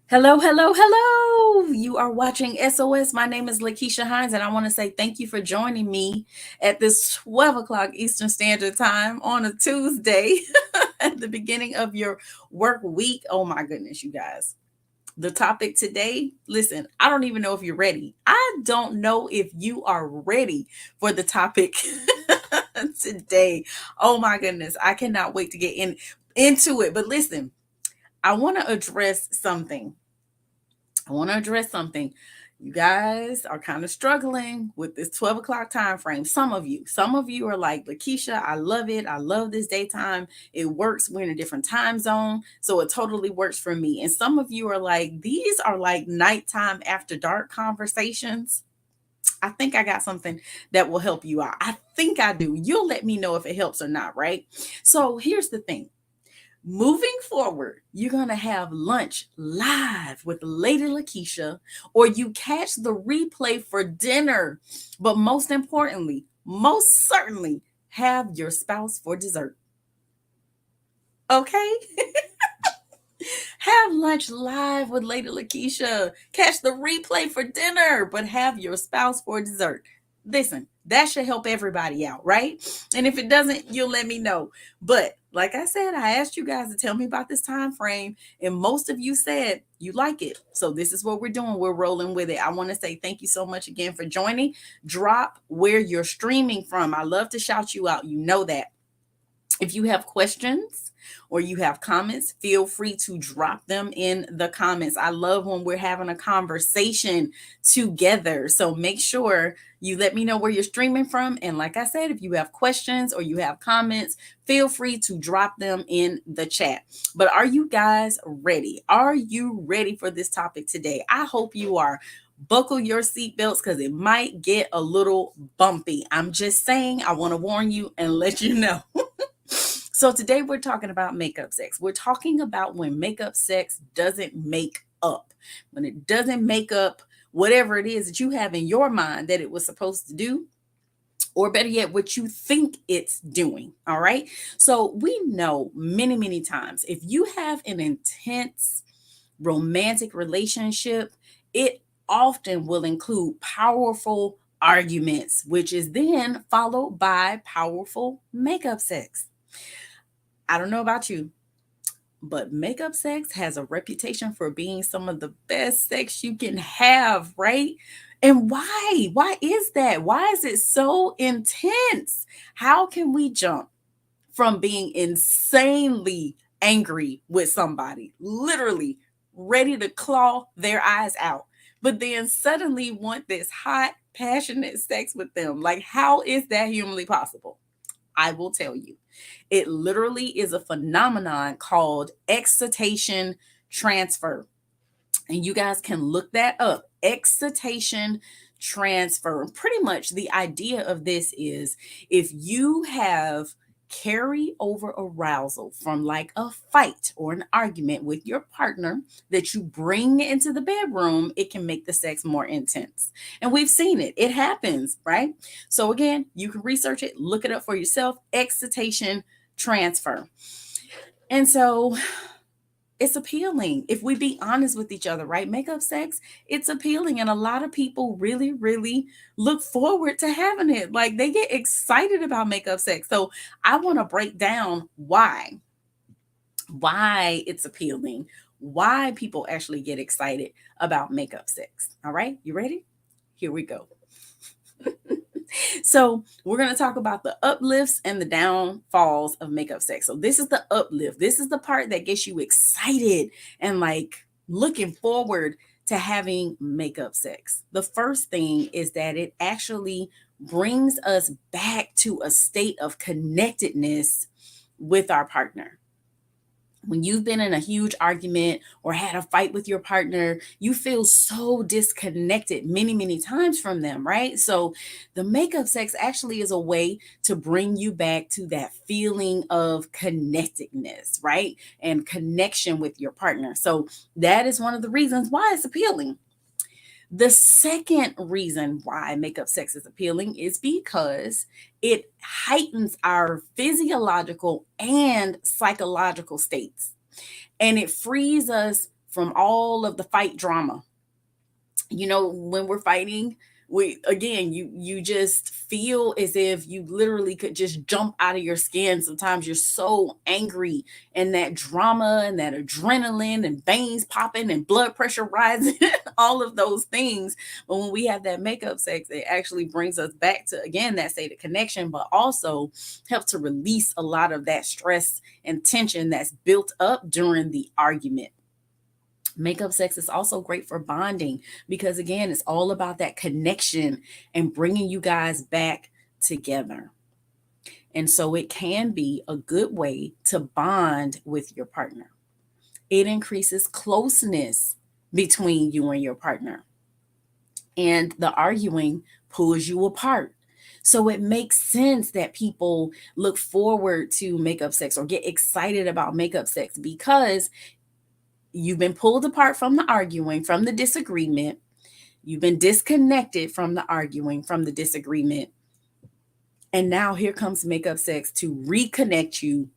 Hello, hello, hello. You are watching SOS. My name is LaKeesha Hines, and I want to say thank you for joining me at this 12 o'clock Eastern Standard Time on a Tuesday at the beginning of your work week. Oh my goodness, you guys. The topic today, listen, I don't even know if you're ready. I don't know if you are ready for the topic today. Oh my goodness, I cannot wait to get into it. But listen, I want to address something. I want to address something. You guys are kind of struggling with this 12 o'clock time frame. Some of you are like, LaKeesha, I love it. I love this daytime. It works. We're in a different time zone. So it totally works for me. And some of you are like, these are like nighttime after dark conversations. I think I got something that will help you out. I think I do. You'll let me know if it helps or not, right? So here's the thing. Moving forward, you're going to have lunch live with Lady LaKeisha, or you catch the replay for dinner. But most importantly, most certainly, have your spouse for dessert. Okay? Have lunch live with Lady LaKeisha. Catch the replay for dinner, but have your spouse for dessert. Listen, that should help everybody out, right? And if it doesn't, you'll let me know. But like I said, I asked you guys to tell me about this time frame, and most of you said you like it. So this is what we're doing. We're rolling with it. I want to say thank you so much again for joining. Drop where you're streaming from. I love to shout you out. You know that. If you have questions or you have comments, feel free to drop them in the comments. I love when we're having a conversation together. So make sure you let me know where you're streaming from. And like I said, if you have questions or you have comments, feel free to drop them in the chat. But are you guys ready? Are you ready for this topic today? I hope you are. Buckle your seatbelts because it might get a little bumpy. I'm just saying, I want to warn you and let you know. So today we're talking about makeup sex. We're talking about when makeup sex doesn't make up. When it doesn't make up whatever it is that you have in your mind that it was supposed to do, or better yet, what you think it's doing. All right. So we know many, many times if you have an intense romantic relationship, it often will include powerful arguments, which is then followed by powerful makeup sex. I don't know about you, but makeup sex has a reputation for being some of the best sex you can have, right? And why? Why is that? Why is it so intense? How can we jump from being insanely angry with somebody, literally ready to claw their eyes out, but then suddenly want this hot, passionate sex with them? Like, how is that humanly possible? I will tell you. It literally is a phenomenon called excitation transfer. And you guys can look that up. Excitation transfer. Pretty much the idea of this is if you have carry over arousal from like a fight or an argument with your partner that you bring into the bedroom, it can make the sex more intense. And we've seen it. It happens, right? So again, you can research it, look it up for yourself. Excitation transfer. And so it's appealing if we be honest with each other, right? Makeup sex, it's appealing. And a lot of people really, really look forward to having it. Like they get excited about makeup sex. So I want to break down why it's appealing, why people actually get excited about makeup sex. All right, you ready? Here we go. So we're going to talk about the uplifts and the downfalls of makeup sex. So this is the uplift. This is the part that gets you excited and like looking forward to having makeup sex. The first thing is that it actually brings us back to a state of connectedness with our partner. When you've been in a huge argument or had a fight with your partner, you feel so disconnected many, many times from them, right? So the makeup sex actually is a way to bring you back to that feeling of connectedness, right? And connection with your partner. So that is one of the reasons why it's appealing. The second reason why makeup sex is appealing is because it heightens our physiological and psychological states, and it frees us from all of the fight drama. When we're fighting, you just feel as if you literally could just jump out of your skin. Sometimes you're so angry, and that drama and that adrenaline and veins popping and blood pressure rising, all of those things. But when we have that makeup sex, it actually brings us back to, again, that state of connection, but also helps to release a lot of that stress and tension that's built up during the argument. Makeup sex is also great for bonding because, again, it's all about that connection and bringing you guys back together. And so it can be a good way to bond with your partner. It increases closeness between you and your partner. And the arguing pulls you apart. So it makes sense that people look forward to makeup sex or get excited about makeup sex because you've been pulled apart from the arguing, from the disagreement. You've been disconnected from the arguing, from the disagreement. And now here comes makeup sex to reconnect you,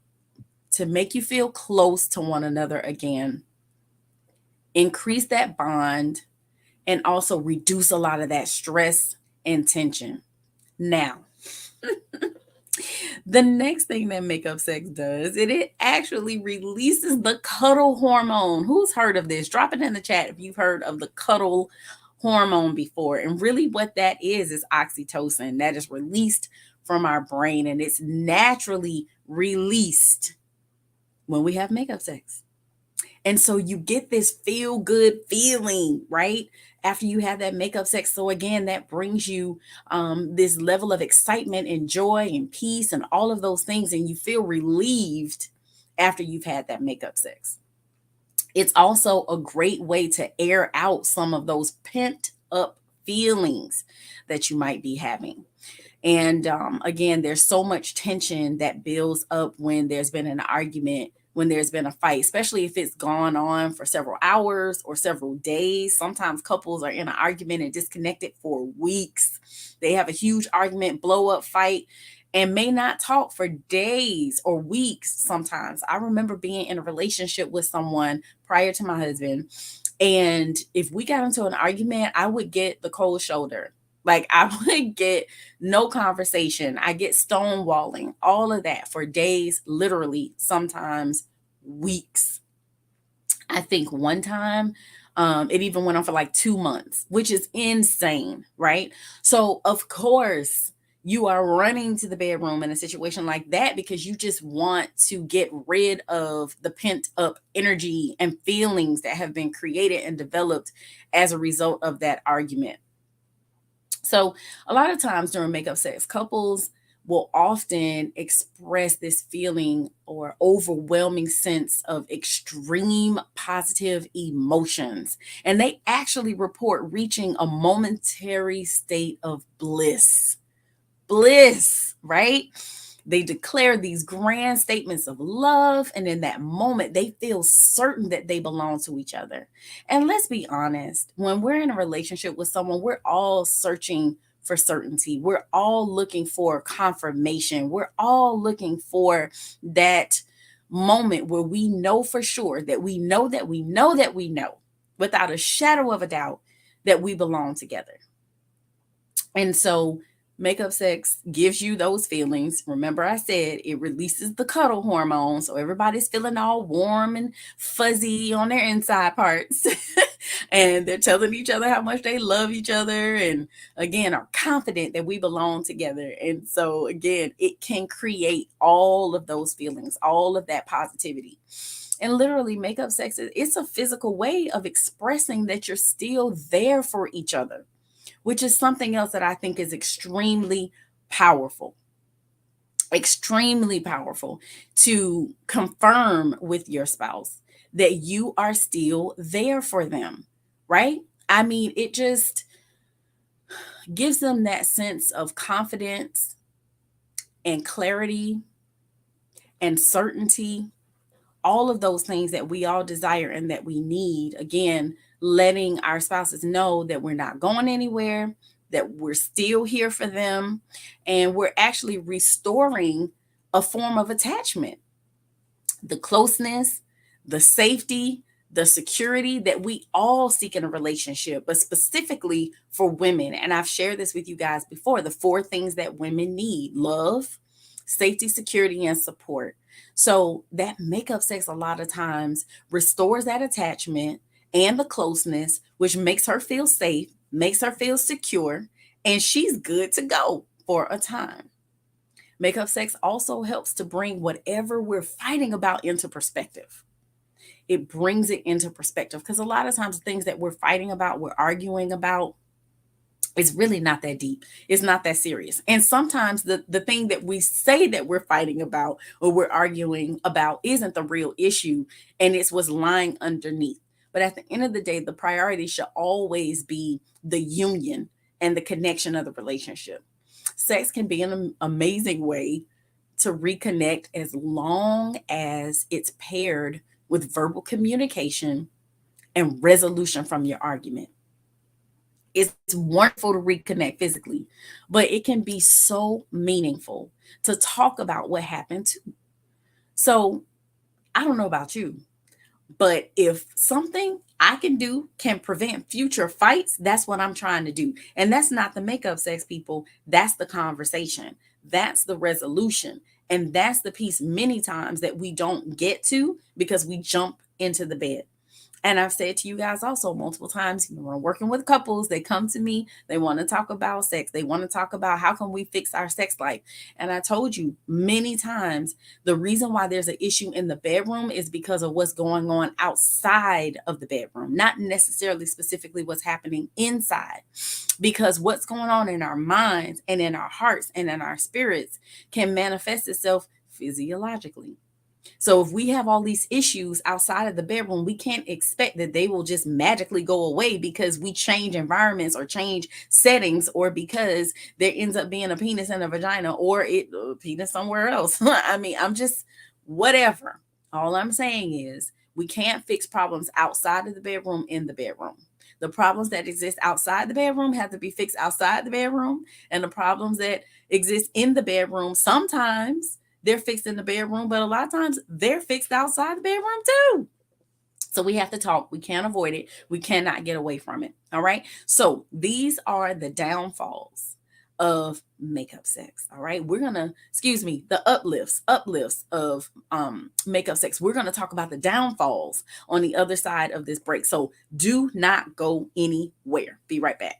to make you feel close to one another again, increase that bond, and also reduce a lot of that stress and tension. Now, the next thing that makeup sex does, it actually releases the cuddle hormone. Who's heard of this? Drop it in the chat if you've heard of the cuddle hormone before. And really what that is oxytocin that is released from our brain, and it's naturally released when we have makeup sex. And so you get this feel good feeling, right? After you have that makeup sex. So again, that brings you this level of excitement and joy and peace and all of those things. And you feel relieved after you've had that makeup sex. It's also a great way to air out some of those pent up feelings that you might be having. And again, there's so much tension that builds up when there's been an argument, when there's been a fight, especially if it's gone on for several hours or several days. Sometimes couples are in an argument and disconnected for weeks. They have a huge argument, blow up, fight, and may not talk for days or weeks sometimes. I remember being in a relationship with someone prior to my husband, and if we got into an argument, I would get the cold shoulder. Like I would get no conversation. I get stonewalling, all of that for days, literally, sometimes weeks. I think one time it even went on for like 2 months, which is insane, right? So, of course, you are running to the bedroom in a situation like that because you just want to get rid of the pent up energy and feelings that have been created and developed as a result of that argument. So, a lot of times during makeup sex, couples will often express this feeling or overwhelming sense of extreme positive emotions. And they actually report reaching a momentary state of bliss. Bliss, right? They declare these grand statements of love, and in that moment, they feel certain that they belong to each other. And let's be honest, when we're in a relationship with someone, we're all searching for certainty. We're all looking for confirmation. We're all looking for that moment where we know for sure that we know that we know that we know without a shadow of a doubt that we belong together. And so, makeup sex gives you those feelings. Remember, I said it releases the cuddle hormone. So everybody's feeling all warm and fuzzy on their inside parts. And they're telling each other how much they love each other. And again, are confident that we belong together. And so, again, it can create all of those feelings, all of that positivity. And literally, makeup sex, it's a physical way of expressing that you're still there for each other, which is something else that I think is extremely powerful to confirm with your spouse that you are still there for them, right? I mean, it just gives them that sense of confidence and clarity and certainty, all of those things that we all desire and that we need. Again, letting our spouses know that we're not going anywhere, that we're still here for them, and we're actually restoring a form of attachment. The closeness, the safety, the security that we all seek in a relationship, but specifically for women. And I've shared this with you guys before, the 4 things that women need: love, safety, security, and support. So that makeup sex a lot of times restores that attachment and the closeness, which makes her feel safe, makes her feel secure, and she's good to go for a time. Makeup sex also helps to bring whatever we're fighting about into perspective. It brings it into perspective, because a lot of times the things that we're fighting about, we're arguing about, it's really not that deep. It's not that serious. And sometimes the thing that we say that we're fighting about or we're arguing about isn't the real issue, and it's what's lying underneath. But at the end of the day, the priority should always be the union and the connection of the relationship. Sex can be an amazing way to reconnect as long as it's paired with verbal communication and resolution from your argument. It's wonderful to reconnect physically, but it can be so meaningful to talk about what happened too. So I don't know about you, but if something I can do can prevent future fights, that's what I'm trying to do. And that's not the makeup sex, people. That's the conversation. That's the resolution. And that's the piece many times that we don't get to because we jump into the bed. And I've said to you guys also multiple times, when I'm working with couples, they come to me, they want to talk about sex. They want to talk about how can we fix our sex life. And I told you many times, the reason why there's an issue in the bedroom is because of what's going on outside of the bedroom, not necessarily specifically what's happening inside. Because what's going on in our minds and in our hearts and in our spirits can manifest itself physiologically. So if we have all these issues outside of the bedroom, we can't expect that they will just magically go away because we change environments or change settings, or because there ends up being a penis and a vagina, or a penis somewhere else. I mean, I'm just whatever. All I'm saying is we can't fix problems outside of the bedroom in the bedroom. The problems that exist outside the bedroom have to be fixed outside the bedroom, and the problems that exist in the bedroom, sometimes they're fixed in the bedroom, but a lot of times they're fixed outside the bedroom too. So we have to talk. We can't avoid it. We cannot get away from it. All right. So these are the downfalls of makeup sex. All right. We're going to, the uplifts of makeup sex. We're going to talk about the downfalls on the other side of this break. So do not go anywhere. Be right back.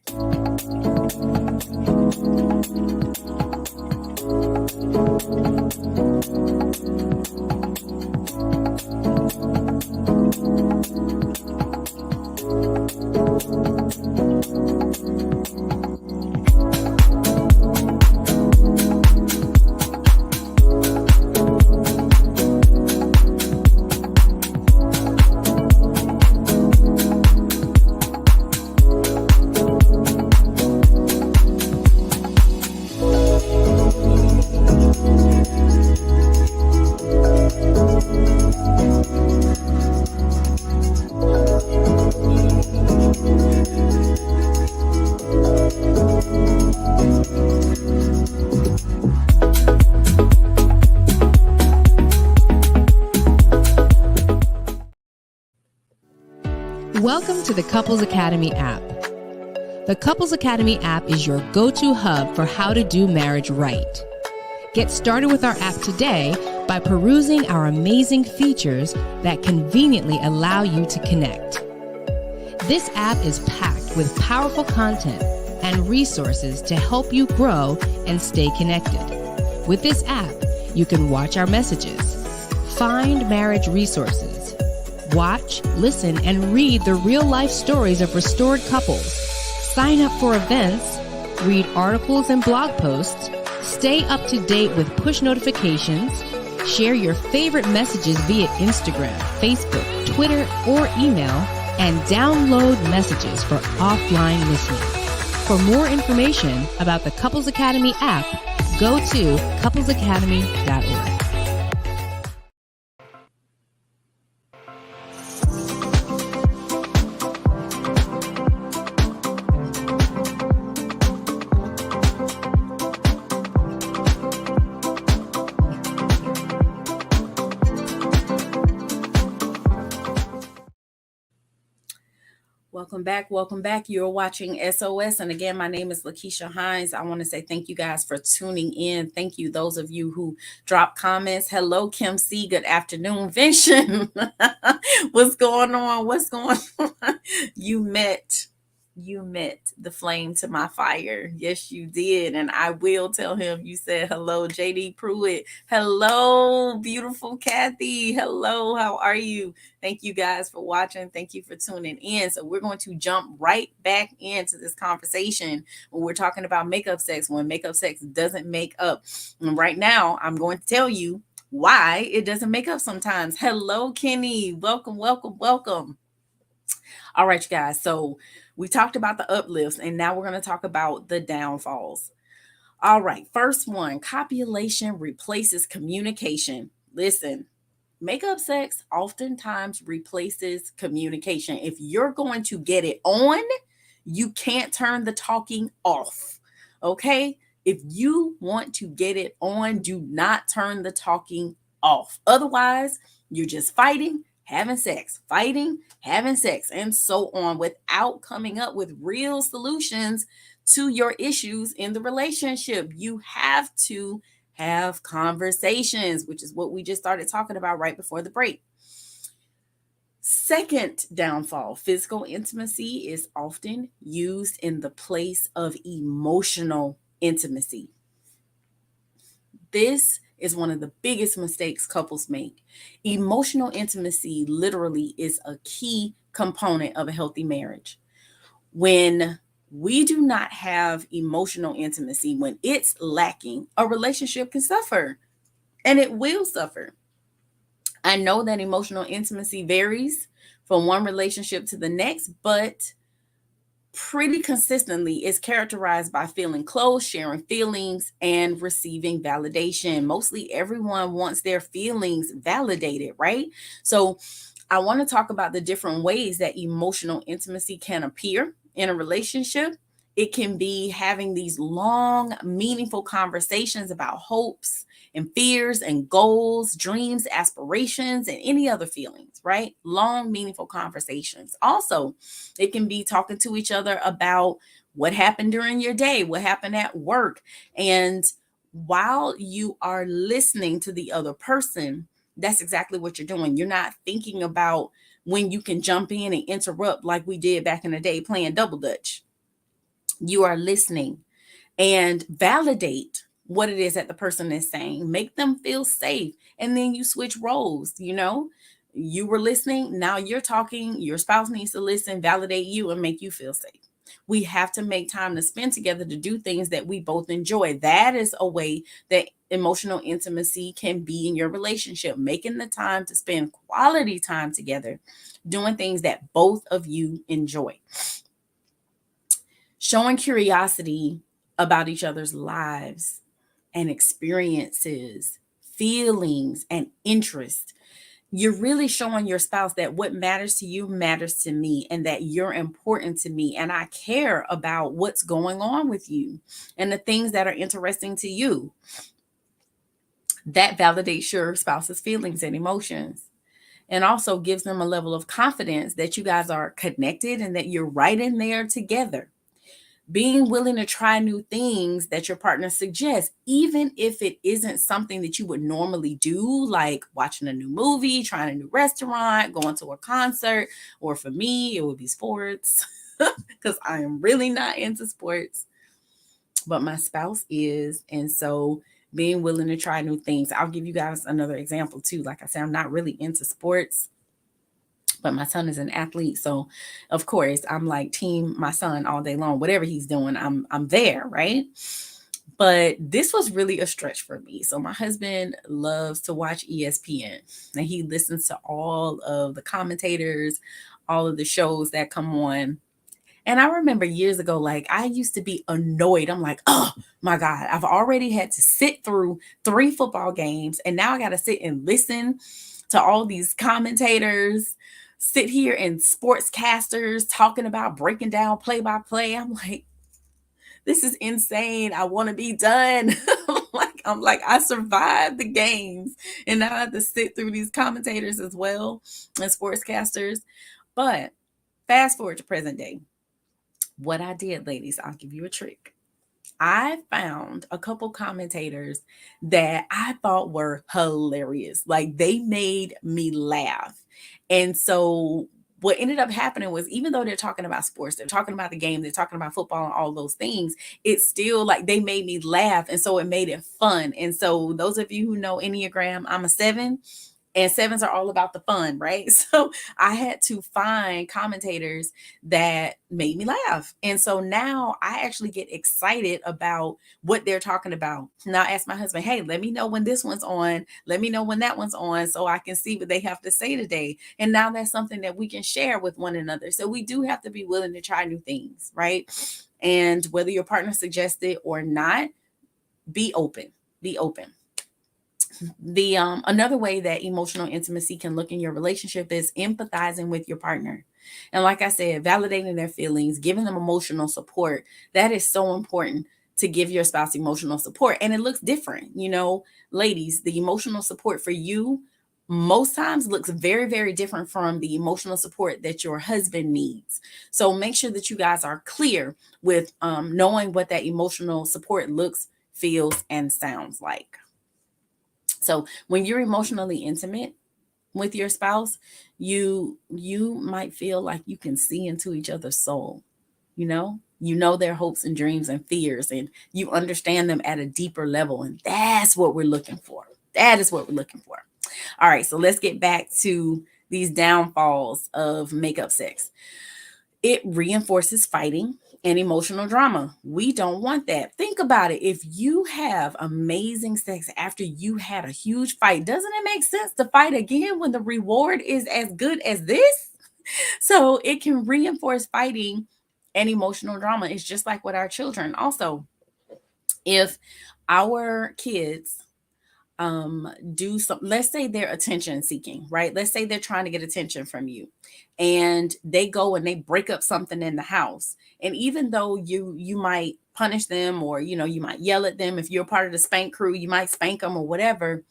Welcome to the Couples Academy app. The Couples Academy app is your go-to hub for how to do marriage right. Get started with our app today by perusing our amazing features that conveniently allow you to connect. This app is packed with powerful content and resources to help you grow and stay connected. With this app, you can watch our messages, find marriage resources, watch, listen, and read the real-life stories of restored couples, sign up for events, read articles and blog posts, stay up to date with push notifications, share your favorite messages via Instagram, Facebook, Twitter, or email, and download messages for offline listening. For more information about the Couples Academy app, go to couplesacademy.org. Welcome back. Welcome back. You're watching SOS. And again, my name is LaKeesha Hines. I want to say thank you guys for tuning in. Thank you, those of you who dropped comments. Hello, Kim C. Good afternoon, Vision. What's going on? What's going on? You met. You met the flame to my fire. Yes, you did. And I will tell him you said hello, JD Pruitt. Hello, beautiful Kathy. Hello, how are you? Thank you guys for watching. Thank you for tuning in. So we're going to jump right back into this conversation when we're talking about makeup sex, when makeup sex doesn't make up. And right now, I'm going to tell you why it doesn't make up sometimes. Hello, Kenny. Welcome, welcome, welcome. All right, you guys. So we talked about the uplifts, and now we're going to talk about the downfalls. All right, first one, copulation replaces communication. Listen, makeup sex oftentimes replaces communication. If you're going to get it on, you can't turn the talking off. Okay? If you want to get it on, do not turn the talking off. Otherwise, you're just fighting, having sex, fighting, having sex, and so on without coming up with real solutions to your issues in the relationship. You have to have conversations, which is what we just started talking about right before the break. Second downfall, physical intimacy is often used in the place of emotional intimacy. This is one of the biggest mistakes couples make. Emotional intimacy literally is a key component of a healthy marriage. When we do not have emotional intimacy, when it's lacking, a relationship can suffer, and it will suffer. I know that emotional intimacy varies from one relationship to the next, but pretty consistently is characterized by feeling close, sharing feelings, and receiving validation. Mostly everyone wants their feelings validated, right? So I want to talk about the different ways that emotional intimacy can appear in a relationship. It can be having these long, meaningful conversations about hopes and fears and goals, dreams, aspirations, and any other feelings, right? Long, meaningful conversations. Also, it can be talking to each other about what happened during your day, what happened at work. And while you are listening to the other person, that's exactly what you're doing. You're not thinking about when you can jump in and interrupt like we did back in the day playing double dutch. You are listening and validate what it is that the person is saying. Make them feel safe. And then you switch roles, you know? You were listening, now you're talking. Your spouse needs to listen, validate you, and make you feel safe. We have to make time to spend together to do things that we both enjoy. That is a way that emotional intimacy can be in your relationship, making the time to spend quality time together, doing things that both of you enjoy. Showing curiosity about each other's lives and experiences, feelings, and interests. You're really showing your spouse that what matters to you matters to me, and that you're important to me, and I care about what's going on with you and the things that are interesting to you. That validates your spouse's feelings and emotions, and also gives them a level of confidence that you guys are connected and that you're right in there together. Being willing to try new things that your partner suggests, even if it isn't something that you would normally do, like watching a new movie, trying a new restaurant, going to a concert, or for me, it would be sports, because I am really not into sports, but my spouse is. And so being willing to try new things. I'll give you guys another example too. Like I said, I'm not really into sports, but my son is an athlete, so of course I'm like team my son all day long. Whatever he's doing, I'm there, right? But this was really a stretch for me. So my husband loves to watch ESPN, and he listens to all of the commentators, all of the shows that come on. And I remember years ago, like I used to be annoyed. I'm like, oh my God, I've already had to sit through 3 football games, and now I got to sit and listen to all these commentators, sit here and sportscasters talking about breaking down play by play. I'm like, this is insane. I want to be done. I'm like, I survived the games, and now I have to sit through these commentators as well and sportscasters. But Fast forward to present day. What I did, ladies, I'll give you a trick. I found a couple commentators that I thought were hilarious. Like they made me laugh. And so what ended up happening was, even though they're talking about sports, they're talking about the game, they're talking about football and all those things, it's still like they made me laugh. And so it made it fun. And so those of you who know Enneagram, I'm a 7, and 7s are all about the fun, right? So I had to find commentators that made me laugh. And so now I actually get excited about what they're talking about. Now I ask my husband, hey, let me know when this one's on. Let me know when that one's on so I can see what they have to say today. And now that's something that we can share with one another. So we do have to be willing to try new things, right? And whether your partner suggests it or not, be open. Be open. The another way that emotional intimacy can look in your relationship is empathizing with your partner. And like I said, validating their feelings, giving them emotional support. That is so important, to give your spouse emotional support. And it looks different. Ladies, the emotional support for you most times looks very, very different from the emotional support that your husband needs. So make sure that you guys are clear with knowing what that emotional support looks, feels, and sounds like. So when you're emotionally intimate with your spouse, you might feel like you can see into each other's soul. You know their hopes and dreams and fears, and you understand them at a deeper level. And that's what we're looking for. That is what we're looking for. All right, so let's get back to these downfalls of makeup sex. It reinforces fighting and emotional drama. We don't want that. Think about it. If you have amazing sex after you had a huge fight, doesn't it make sense to fight again when the reward is as good as this? So it can reinforce fighting and emotional drama. It's just like with our children. Also, if our kids do some, let's say they're attention seeking, right? Let's say they're trying to get attention from you, and they go and they break up something in the house. And even though you might punish them, or you might yell at them, if you're part of the spank crew, you might spank them or whatever,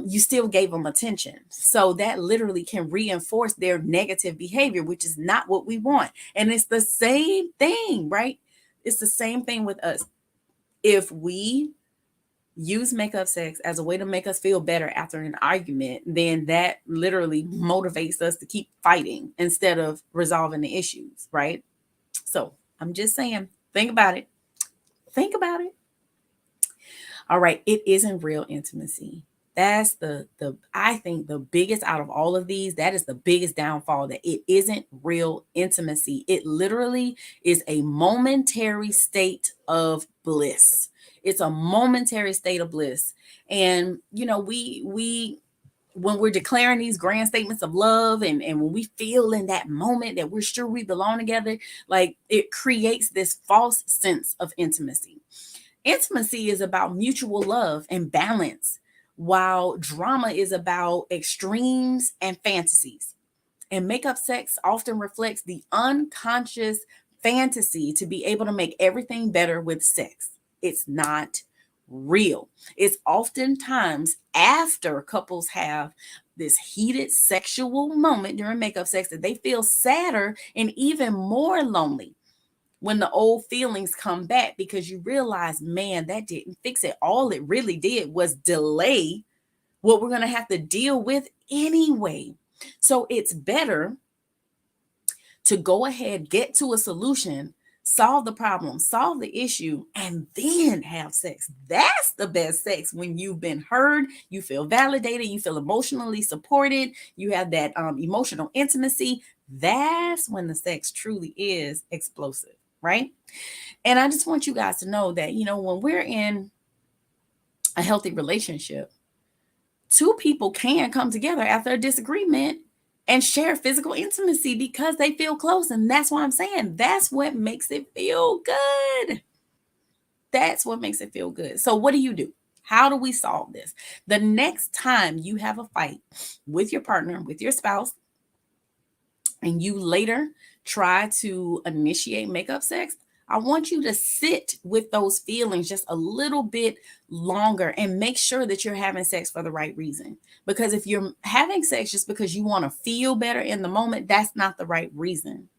you still gave them attention. So that literally can reinforce their negative behavior, which is not what we want. And it's the same thing, right? It's the same thing with us. If we use makeup sex as a way to make us feel better after an argument, then that literally motivates us to keep fighting instead of resolving the issues, right? So I'm just saying, think about it. Think about it. All right, it isn't real intimacy. That's the I think the biggest out of all of these, that is the biggest downfall, that it isn't real intimacy. It literally is a momentary state of bliss. It's a momentary state of bliss. And we when we're declaring these grand statements of love, and when we feel in that moment that we're sure we belong together, like it creates this false sense of intimacy. Intimacy is about mutual love and balance, while drama is about extremes and fantasies. And makeup sex often reflects the unconscious fantasy to be able to make everything better with sex. It's not real. It's oftentimes after couples have this heated sexual moment during makeup sex that they feel sadder and even more lonely when the old feelings come back, because you realize, man, that didn't fix it. All it really did was delay what we're going to have to deal with anyway. So it's better to go ahead, get to a solution, solve the problem, solve the issue, and then have sex. That's the best sex, when you've been heard, you feel validated, you feel emotionally supported, you have that emotional intimacy. That's when the sex truly is explosive, right? And I just want you guys to know that, when we're in a healthy relationship, two people can come together after a disagreement and share physical intimacy because they feel close. And that's why I'm saying that's what makes it feel good. That's what makes it feel good. So what do you do? How do we solve this? The next time you have a fight with your partner, with your spouse, and you later try to initiate makeup sex, I want you to sit with those feelings just a little bit longer and make sure that you're having sex for the right reason. Because if you're having sex just because you want to feel better in the moment, that's not the right reason.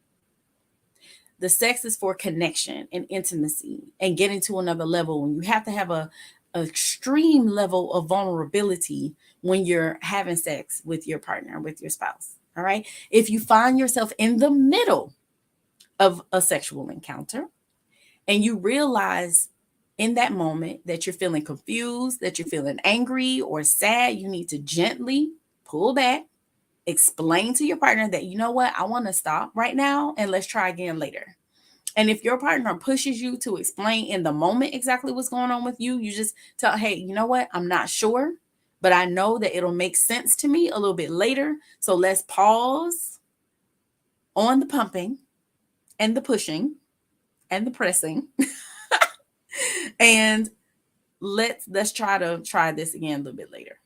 The sex is for connection and intimacy and getting to another level. And you have to have a extreme level of vulnerability when you're having sex with your partner, with your spouse. All right. If you find yourself in the middle of a sexual encounter and you realize in that moment that you're feeling confused, that you're feeling angry or sad, you need to gently pull back, explain to your partner that, you know what, I want to stop right now and let's try again later. And if your partner pushes you to explain in the moment exactly what's going on with you, you just tell, hey, you know what, I'm not sure, but I know that it'll make sense to me a little bit later. So let's pause on the pumping and the pushing and the pressing and let's try this again a little bit later.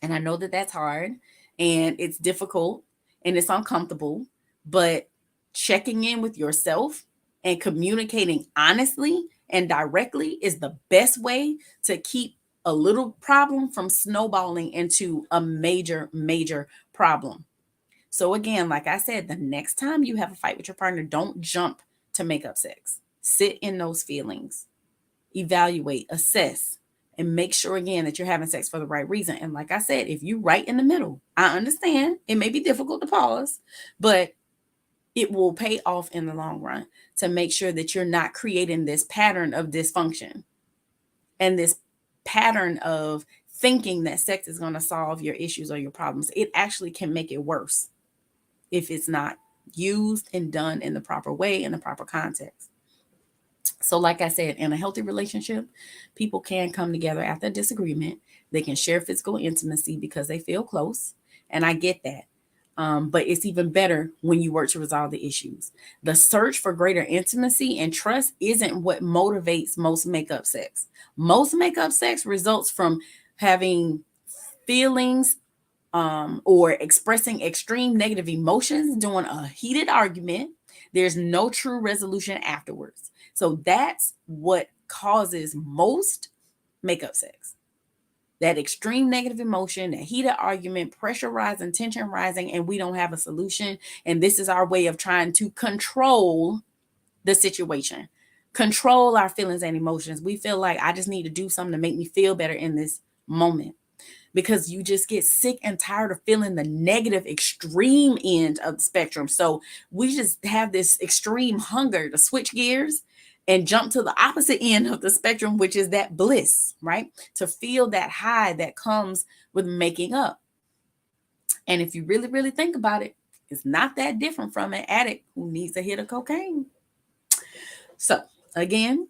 And I know that that's hard and it's difficult and it's uncomfortable, but checking in with yourself and communicating honestly and directly is the best way to keep a little problem from snowballing into a major, major problem. So again, like I said, the next time you have a fight with your partner, don't jump to make up sex. Sit in those feelings, evaluate, assess, and make sure again that you're having sex for the right reason. And like I said, if you're right in the middle, I understand it may be difficult to pause, but it will pay off in the long run to make sure that you're not creating this pattern of dysfunction and this pattern of thinking that sex is going to solve your issues or your problems. It actually can make it worse if it's not used and done in the proper way, in the proper context. So, like I said, in a healthy relationship, people can come together after a disagreement. They can share physical intimacy because they feel close. And I get that. But it's even better when you work to resolve the issues. The search for greater intimacy and trust isn't what motivates most makeup sex. Most makeup sex results from having feelings or expressing extreme negative emotions during a heated argument. There's no true resolution afterwards. So that's what causes most makeup sex. That extreme negative emotion, that heated argument, pressure rising, tension rising, and we don't have a solution. And this is our way of trying to control the situation, control our feelings and emotions. We feel like I just need to do something to make me feel better in this moment, because you just get sick and tired of feeling the negative extreme end of the spectrum. So we just have this extreme hunger to switch gears and jump to the opposite end of the spectrum, which is that bliss, right? To feel that high that comes with making up. And if you really, really think about it, it's not that different from an addict who needs a hit of cocaine. So again,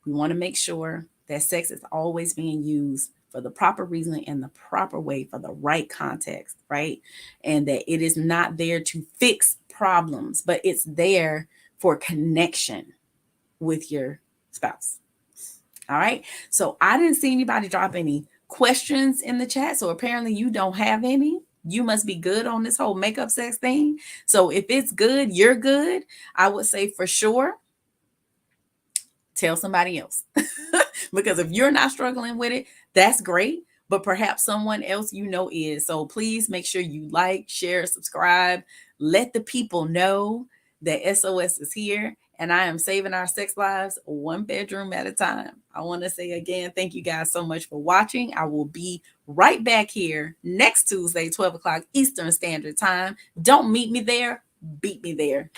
we want to make sure that sex is always being used for the proper reason in the proper way for the right context, right? And that it is not there to fix problems, but it's there for connection with your spouse. All right. So I didn't see anybody drop any questions in the chat. So apparently you don't have any. You must be good on this whole makeup sex thing. So if it's good, you're good. I would say for sure, tell somebody else. Because if you're not struggling with it, that's great. But perhaps someone else you know is. So please make sure you like, share, subscribe. Let the people know that SOS is here. And I am saving our sex lives one bedroom at a time. I want to say again, thank you guys so much for watching. I will be right back here next Tuesday, 12 o'clock Eastern Standard Time. Don't meet me there. Beat me there.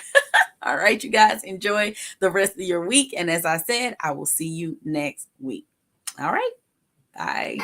All right, you guys, enjoy the rest of your week. And as I said, I will see you next week. All right. Bye.